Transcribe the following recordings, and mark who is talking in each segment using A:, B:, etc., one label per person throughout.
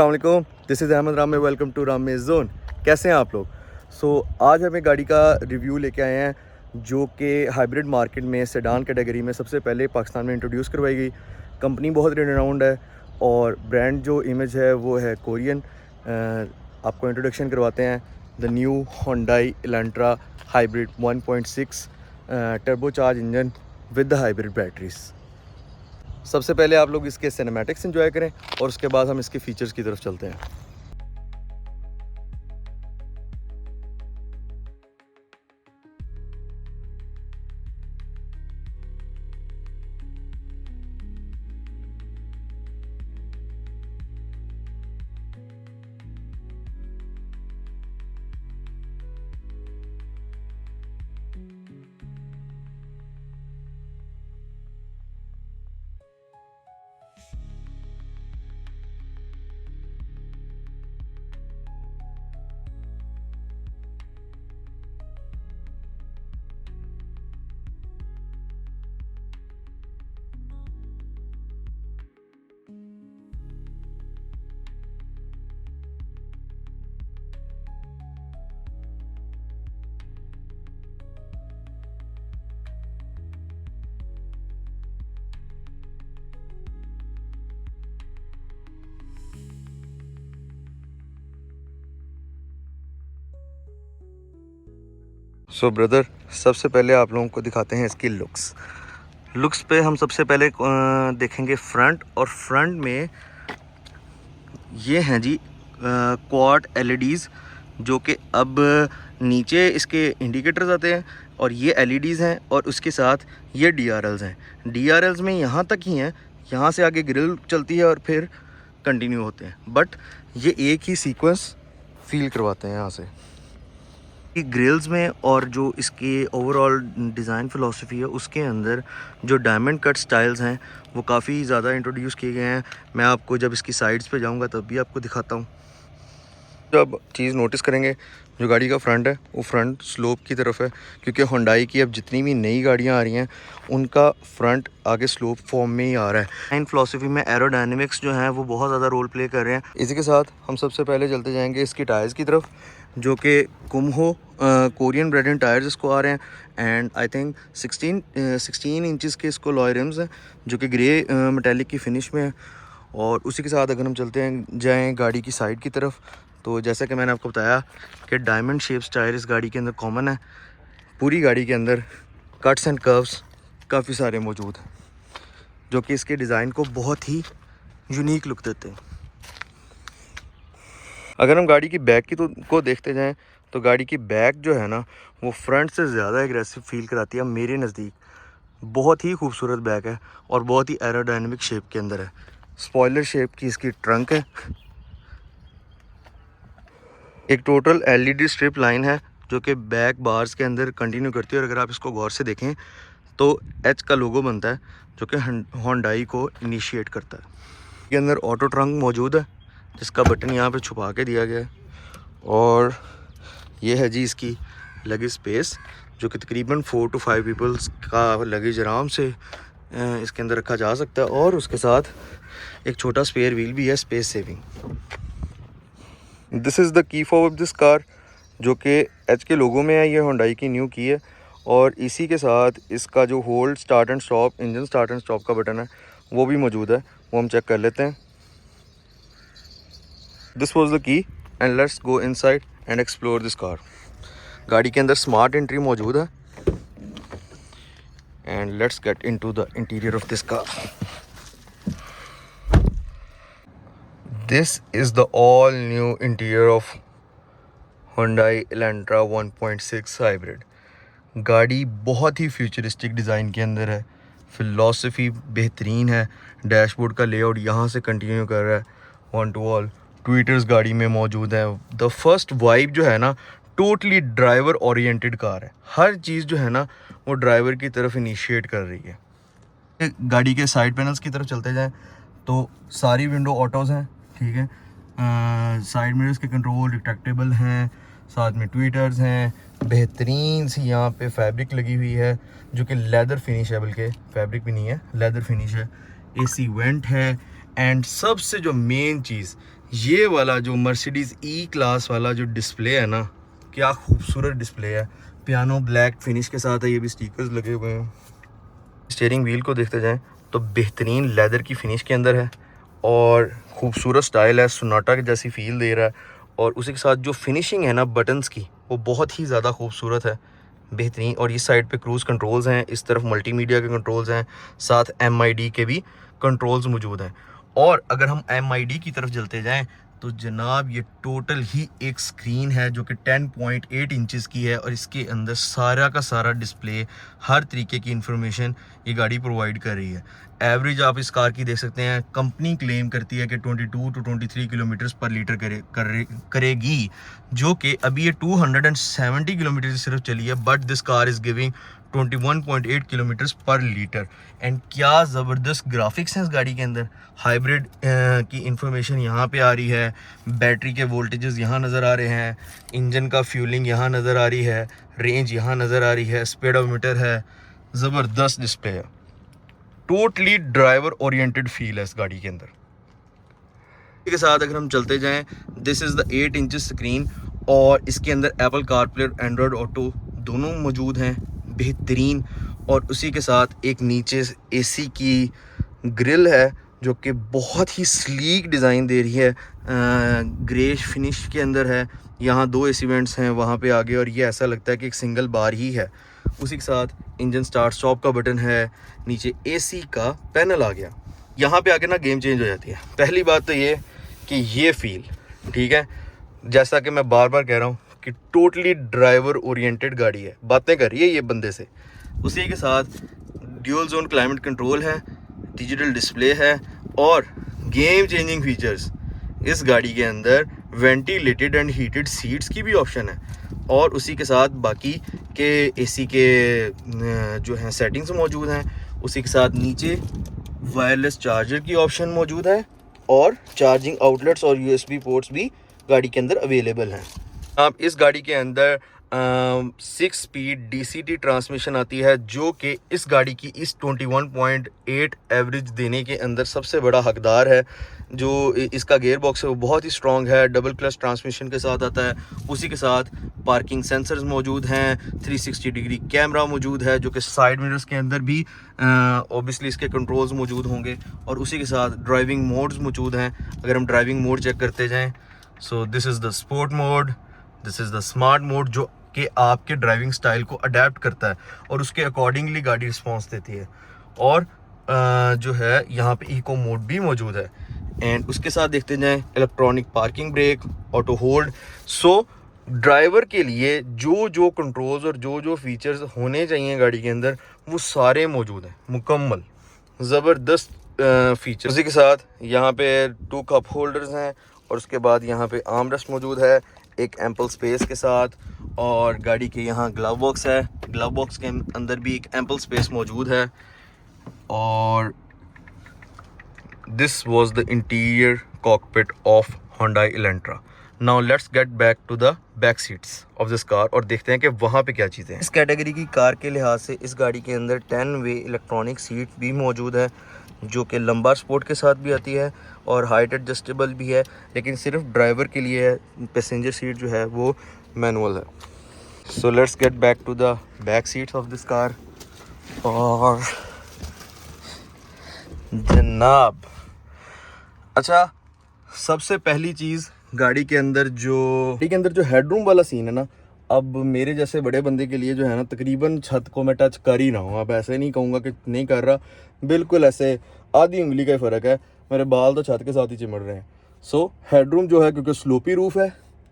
A: अस्सलामुअलैकुम, this is Ahmad रामे। Welcome to रामे जोन। कैसे हैं आप लोग? आज हम एक गाड़ी का रिव्यू लेके आए हैं जो कि हाइब्रिड मार्केट में सेडान कैटेगरी में सबसे पहले पाकिस्तान में इंट्रोड्यूस करवाई गई। कंपनी बहुत रेनाउंड है और ब्रांड जो इमेज है वो है कोरियन। आपको इंट्रोडक्शन करवाते हैं the new Hyundai Elantra hybrid 1.6 turbocharge engine with the hybrid batteries. सबसे पहले आप लोग इसके सिनेमैटिक्स एंजॉय करें और उसके बाद हम इसके फीचर्स की तरफ चलते हैं। ब्रदर, सबसे पहले आप लोगों को दिखाते हैं इसकी लुक्स पे हम सबसे पहले देखेंगे फ्रंट। और फ्रंट में ये हैं जी क्वाड एलईडीज़ जो कि अब नीचे इसके इंडिकेटर्स आते हैं और ये एलईडीज़ हैं और उसके साथ ये डीआरएल्स हैं। डीआरएल्स में यहाँ तक ही हैं, यहाँ से आगे ग्रिल चलती है और फिर कंटिन्यू होते हैं, बट ये एक ही सीक्वेंस फील करवाते हैं यहाँ से ग्रिल्स में। और जो इसकी ओवरऑल डिज़ाइन फ़िलासफ़ी है उसके अंदर जो डायमंड कट स्टाइल्स हैं वो काफ़ी ज़्यादा इंट्रोड्यूस किए गए हैं। मैं आपको जब इसकी साइड्स पे जाऊंगा तब भी आपको दिखाता हूँ। जब चीज़ नोटिस करेंगे, जो गाड़ी का फ्रंट है वो फ्रंट स्लोप की तरफ है, क्योंकि होंडाई की अब जितनी भी नई गाड़ियाँ आ रही हैं उनका फ्रंट आगे स्लोप फॉर्म में ही आ रहा है। डिज़ाइन फ़िलासफ़ी में एरोडायनेमिक्स जो हैं वो बहुत ज़्यादा रोल प्ले कर रहे हैं। इसी के साथ हम सबसे पहले चलते जाएंगे इसकी टायर्स की तरफ, जो कि कुम्हो कोरियन ब्रेड एंड टायर्स इसको आ रहे हैं। एंड आई थिंक 16 इंचज़ के इसको लॉय रिम्स हैं जो कि ग्रे मेटेलिक की फिनिश में है। और उसी के साथ अगर हम चलते हैं जाएँ गाड़ी की साइड की तरफ, तो जैसा कि मैंने आपको बताया कि डायमंड शेप्स टायर इस गाड़ी के अंदर कॉमन है। पूरी गाड़ी के अंदर कट्स एंड कर्व्स काफ़ी सारे मौजूद हैं जो कि इसके डिज़ाइन को बहुत ही यूनिक लुक देते हैं। अगर हम गाड़ी की बैक की को देखते जाएं तो गाड़ी की बैक जो है ना वो फ्रंट से ज़्यादा एग्रेसिव फील कराती है मेरे नज़दीक। बहुत ही खूबसूरत बैक है और बहुत ही एरोडायनेमिक शेप के अंदर है। स्पॉइलर शेप की इसकी ट्रंक है। एक टोटल एलईडी स्ट्रिप लाइन है जो कि बैक बार्स के अंदर कंटिन्यू करती है। और अगर आप इसको गौर से देखें तो एच का लोगो बनता है जो कि होंडाई को इनिशिएट करता है। इसके अंदर ऑटो ट्रंक मौजूद है जिसका बटन यहाँ पे छुपा के दिया गया है। और ये है जी इसकी लगेज स्पेस जो कि तकरीबन 4 to 5 पीपल्स का लगेज आराम से इसके अंदर रखा जा सकता है। और उसके साथ एक छोटा स्पेयर व्हील भी है, space saving. This is the key for this car जो कि एच के लोगों में है। ये होंडाई की न्यू की है। और इसी के साथ इसका जो hold start and stop, engine start and stop का बटन है वो भी मौजूद है, वो हम चेक कर लेते हैं। This was the key and let's go inside and explore this car. गाड़ी के अंदर स्मार्ट एंट्री मौजूद है and let's get into the interior of this car. This is the all new interior of Hyundai Elantra 1.6 hybrid. गाड़ी बहुत ही futuristic design के अंदर है, फ़िलासफ़ी बेहतरीन है। डैशबोर्ड का लेआउट यहाँ से कंटिन्यू कर रहा है, वन टू ऑल ट्विटर्स गाड़ी में मौजूद है। द फर्स्ट वाइब जो है ना टोटली ड्राइवर ओरिएंटेड कार है। हर चीज़ जो है ना वो ड्राइवर की तरफ इनिशिएट कर रही है। गाड़ी के साइड पैनल्स की तरफ चलते जाएं तो सारी विंडो ऑटोज़ हैं, ठीक है। साइड मिरर्स के कंट्रोल रिट्रैक्टेबल हैं, साथ में ट्विटर्स हैं। बेहतरीन सी यहाँ पे फैब्रिक लगी हुई है जो कि लेदर फिनिश है, बल्कि फैब्रिक भी नहीं है, लेदर फिनिश है। एसी वेंट है। एंड सबसे जो मेन चीज़ ये वाला जो मर्सिडीज़ ई क्लास वाला जो डिस्प्ले है ना, क्या खूबसूरत डिस्प्ले है। पियानो ब्लैक फिनिश के साथ है, ये भी स्टिकर्स लगे हुए हैं। स्टीयरिंग व्हील को देखते जाएं तो बेहतरीन लेदर की फिनिश के अंदर है और खूबसूरत स्टाइल है, सोनाटा की जैसी फील दे रहा है। और उसी के साथ जो फिनिशिंग है ना बटन्स की, वो बहुत ही ज़्यादा खूबसूरत है, बेहतरीन। और इस साइड पे क्रूज़ कंट्रोल्स हैं, इस तरफ मल्टीमीडिया के कंट्रोल्स हैं, साथ MID के भी कंट्रोल्स मौजूद हैं। और अगर हम MID की तरफ चलते जाएं तो जनाब ये टोटल ही एक स्क्रीन है जो कि 10.8 इंचेस की है और इसके अंदर सारा का सारा डिस्प्ले, हर तरीके की इंफॉर्मेशन ये गाड़ी प्रोवाइड कर रही है। एवरेज आप इस कार की देख सकते हैं, कंपनी क्लेम करती है कि 22 to 23 किलोमीटर पर लीटर करेगी, जो कि अभी ये 270 किलोमीटर सिर्फ चली है, but this car is giving 21.8 kilometre पर लीटर। एंड क्या ज़बरदस्त ग्राफिक्स हैं इस गाड़ी के अंदर। हाइब्रिड की इंफॉर्मेशन यहाँ पे आ रही है, बैटरी के वोल्टेजेस यहाँ नज़र आ रहे हैं, इंजन का फ्यूलिंग यहाँ नज़र आ रही है, रेंज यहाँ नज़र आ रही है, स्पीडोमीटर है, ज़बरदस्त डिस्प्ले है। टोटली ड्राइवर ओरिएंटेड फील है इस गाड़ी के अंदर। के साथ अगर हम चलते जाएं, this is the 8 inch screen और इसके अंदर एप्पल कारप्ले, एंड्रॉयड ऑटो दोनों मौजूद हैं, बेहतरीन। और उसी के साथ एक नीचे AC की ग्रिल है जो कि बहुत ही स्लीक डिज़ाइन दे रही है, ग्रेश फिनिश के अंदर है। यहाँ 2 AC वेंट्स हैं वहाँ पे आगे और ये ऐसा लगता है कि एक सिंगल बार ही है। उसी के साथ इंजन स्टार्ट स्टॉप का बटन है, नीचे AC का पैनल आ गया। यहाँ पे आके ना गेम चेंज हो जाती है। पहली बात तो ये कि ये फील, ठीक है, जैसा कि मैं बार बार कह रहा हूँ कि टोटली ड्राइवर ओरिएंटेड गाड़ी है, बातें कर रही है ये बंदे से। उसी के साथ ड्यूल जोन क्लाइमेट कंट्रोल है, डिजिटल डिस्प्ले है और गेम चेंजिंग फीचर्स इस गाड़ी के अंदर वेंटिलेटेड एंड हीटेड सीट्स की भी ऑप्शन है। और उसी के साथ बाकी के AC के जो हैं सेटिंग्स मौजूद हैं। उसी के साथ नीचे वायरलेस चार्जर की ऑप्शन मौजूद है और चार्जिंग आउटलेट्स और USB पोर्ट्स भी गाड़ी के अंदर अवेलेबल हैं। आप इस गाड़ी के अंदर 6 स्पीड DCT ट्रांसमिशन आती है, जो कि इस गाड़ी की इस 21.8 एवरेज देने के अंदर सबसे बड़ा हकदार है। जो इसका गेयर बॉक्स है वो बहुत ही स्ट्रॉन्ग है, डबल क्लच ट्रांसमिशन के साथ आता है। उसी के साथ पार्किंग सेंसर्स मौजूद हैं, 360 डिग्री कैमरा मौजूद है जो कि साइड मिरर्स के अंदर भी ऑब्वियसली इसके कंट्रोल्स मौजूद होंगे। और उसी के साथ ड्राइविंग मोड्स मौजूद हैं। अगर हम ड्राइविंग मोड चेक करते जाएँ, सो this is the sport mode, this is the smart mode, जो कि आपके ड्राइविंग स्टाइल को अडेप्ट करता है और उसके अकॉर्डिंगली गाड़ी रिस्पॉन्स देती है। और जो है यहाँ पे इको मोड भी मौजूद है। एंड उसके साथ देखते जाएं, electronic parking brake, auto hold. So driver के लिए जो जो कंट्रोल्स और जो जो फीचर्स होने चाहिए गाड़ी के अंदर वो सारे मौजूद हैं, मुकम्मल ज़बरदस्त फीचर। उसी के साथ यहाँ पे 2 कप होल्डर्स हैं और उसके बाद यहाँ पे आर्मरेस्ट मौजूद है एक एम्पल स्पेस के साथ। और गाड़ी के यहाँ ग्लव बॉक्स है, ग्लव बॉक्स के अंदर भी एक एम्पल स्पेस मौजूद है। और this was the interior cockpit of Hyundai Elantra। Now let's get back to the back seats of this car और देखते हैं कि वहाँ पे क्या चीज़ें हैं। इस कैटेगरी की कार के लिहाज से इस गाड़ी के अंदर 10 वे इलेक्ट्रॉनिक सीट भी मौजूद है, जो कि लंबा स्पोर्ट के साथ भी आती है और हाइट एडजस्टेबल भी है, लेकिन सिर्फ ड्राइवर के लिए है। पैसेंजर सीट जो है वो मैनुअल है। So let's get back to the back seats of this car. और जनाब, अच्छा, सबसे पहली चीज़ गाड़ी के अंदर जो हेडरूम वाला सीन है ना, अब मेरे जैसे बड़े बंदे के लिए जो है ना, तकरीबन छत को मैं टच कर ही रहा हूँ। अब ऐसे नहीं कहूँगा कि नहीं कर रहा, बिल्कुल ऐसे आधी उंगली का ही फ़र्क है, मेरे बाल तो छत के साथ ही चिमड़ रहे हैं। सो हेडरूम जो है, क्योंकि स्लोपी रूफ है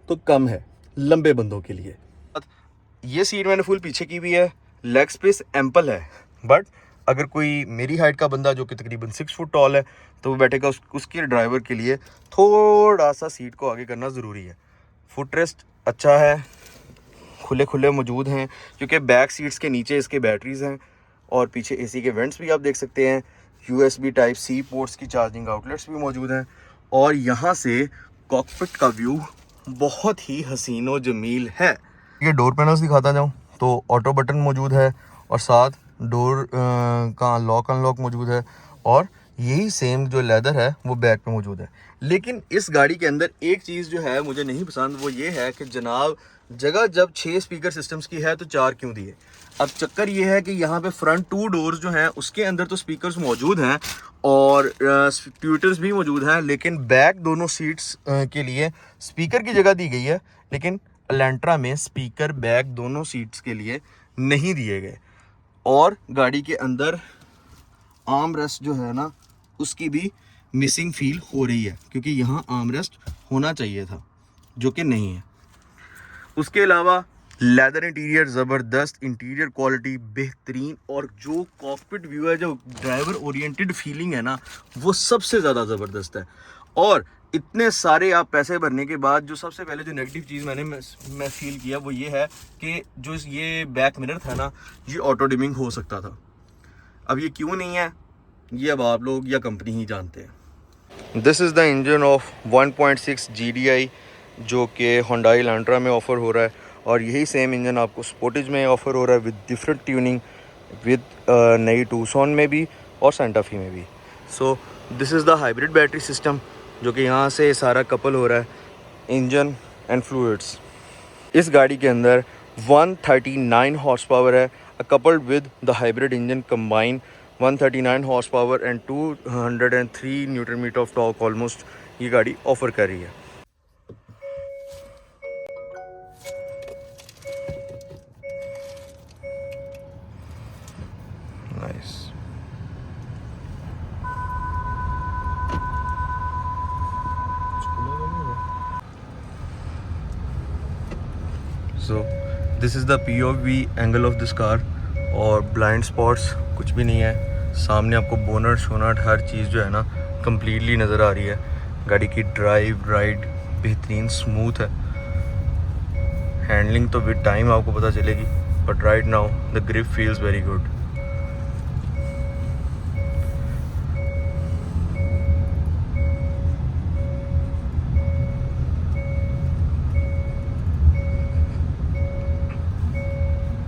A: तो कम है लंबे बंदों के लिए। ये सीट मैंने फुल पीछे की हुई है, लेग स्पेस एम्पल है, बट अगर कोई मेरी हाइट का बंदा जो कि तकरीबन 6 फुट टॉल है तो वो बैठेगा, उसके ड्राइवर के लिए थोड़ा सा सीट को आगे करना ज़रूरी है। फुट रेस्ट अच्छा है, खुले खुले मौजूद हैं, क्योंकि बैक सीट्स के नीचे इसके बैटरीज हैं और पीछे AC के वेंट्स भी आप देख सकते हैं। USB Type-C पोर्ट्स की चार्जिंग आउटलेट्स भी मौजूद हैं। और यहाँ से कॉकपिट का व्यू बहुत ही हसीन व जमील है। ये डोर पैनल्स दिखाता जाऊँ तो ऑटो बटन मौजूद है और साथ डोर का लॉक अनलॉक मौजूद है। और यही सेम जो लेदर है वो बैक पे मौजूद है। लेकिन इस गाड़ी के अंदर एक चीज़ जो है मुझे नहीं पसंद, वो ये है कि जनाब जगह जब 6 स्पीकर सिस्टम्स की है तो 4 क्यों दिए। अब चक्कर ये है कि यहाँ पे फ्रंट 2 डोर्स जो हैं उसके अंदर तो स्पीकर्स मौजूद हैं और ट्विटर्स भी मौजूद हैं, लेकिन बैक दोनों सीट्स के लिए स्पीकर की जगह दी गई है, लेकिन एलेंट्रा में स्पीकर बैक दोनों सीट्स के लिए नहीं दिए गए। और गाड़ी के अंदर आर्म रेस्ट जो है ना उसकी भी मिसिंग फील हो रही है, क्योंकि यहाँ आर्म रेस्ट होना चाहिए था जो कि नहीं है। उसके अलावा लेदर इंटीरियर ज़बरदस्त, इंटीरियर क्वालिटी बेहतरीन, और जो कॉकपिट व्यू है, जो ड्राइवर ओरिएंटेड फीलिंग है ना, वो सबसे ज़्यादा ज़बरदस्त है। और इतने सारे आप पैसे भरने के बाद जो सबसे पहले जो नेगेटिव चीज़ मैं फील किया वो ये है कि जो ये बैक मिरर था ना, ये ऑटो डिमिंग हो सकता था। अब ये क्यों नहीं है, ये अब आप लोग या कंपनी ही जानते हैं। This is the engine of 1.6 GDI जो कि Hyundai Elantra में ऑफ़र हो रहा है, और यही सेम इंजन आपको स्पोर्टेज में ऑफ़र हो रहा है विद डिफरेंट ट्यूनिंग, विद नई टूसॉन में भी और सेंटा फी में भी। सो this is the hybrid battery system जो कि यहाँ से सारा कपल हो रहा है, इंजन एंड फ्लूइड्स। इस गाड़ी के अंदर 139 हॉर्स पावर है, coupled with the hybrid engine combine 139 horsepower and 203 newton metre of torque almost ये गाड़ी ऑफ़र कर रही है। Nice. So this is the POV angle of this car, और ब्लाइंड स्पॉट्स कुछ भी नहीं है। सामने आपको बोनट शोनट हर चीज़ जो है ना कम्प्लीटली नज़र आ रही है। गाड़ी की ड्राइव राइड बेहतरीन स्मूथ है। हैंडलिंग तो विद टाइम आपको पता चलेगी, but right now the grip feels very good.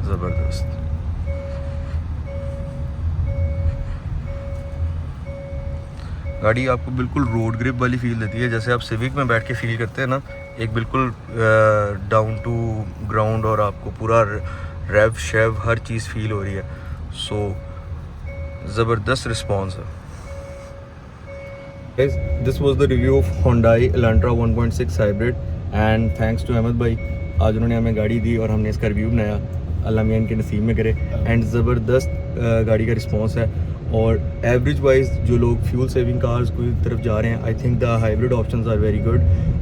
A: ज़बरदस्त। गाड़ी आपको बिल्कुल रोड ग्रिप वाली फील देती है, जैसे आप सिविक में बैठ के फील करते हैं ना, एक बिल्कुल डाउन टू ग्राउंड, और आपको पूरा रेव शेव हर चीज़ फील हो रही है। सो ज़बरदस्त रिस्पॉन्स है। This was the review of Hyundai Elantra 1.6 hybrid, and thanks to Ahmed भाई, आज उन्होंने हमें गाड़ी दी और हमने इसका रिव्यू बनाया। अल्लाह मियां इनके नसीब में करे। एंड ज़बरदस्त गाड़ी का रिस्पॉन्स है, और एवरेज वाइज जो लोग फ्यूल सेविंग कार्स की तरफ जा रहे हैं, I think the hybrid options are very good.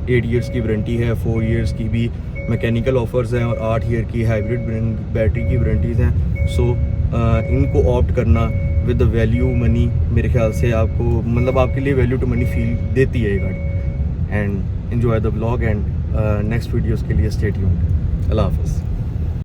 A: 8 years की वारंटी है, 4 ईयर्स की भी मैकेनिकल ऑफर्स हैं, और 8 ईयर की हाइब्रिड बैटरी की वारंटीज़ हैं। सो इनको ऑप्ट करना विद द वैल्यू मनी, मेरे ख्याल से आपको मतलब आपके लिए वैल्यू टू मनी फील देती है ये गाड़ी। And enjoy the vlog, and next videos के लिए स्टे ट्यून्ड। अल्लाह हाफ़िज़।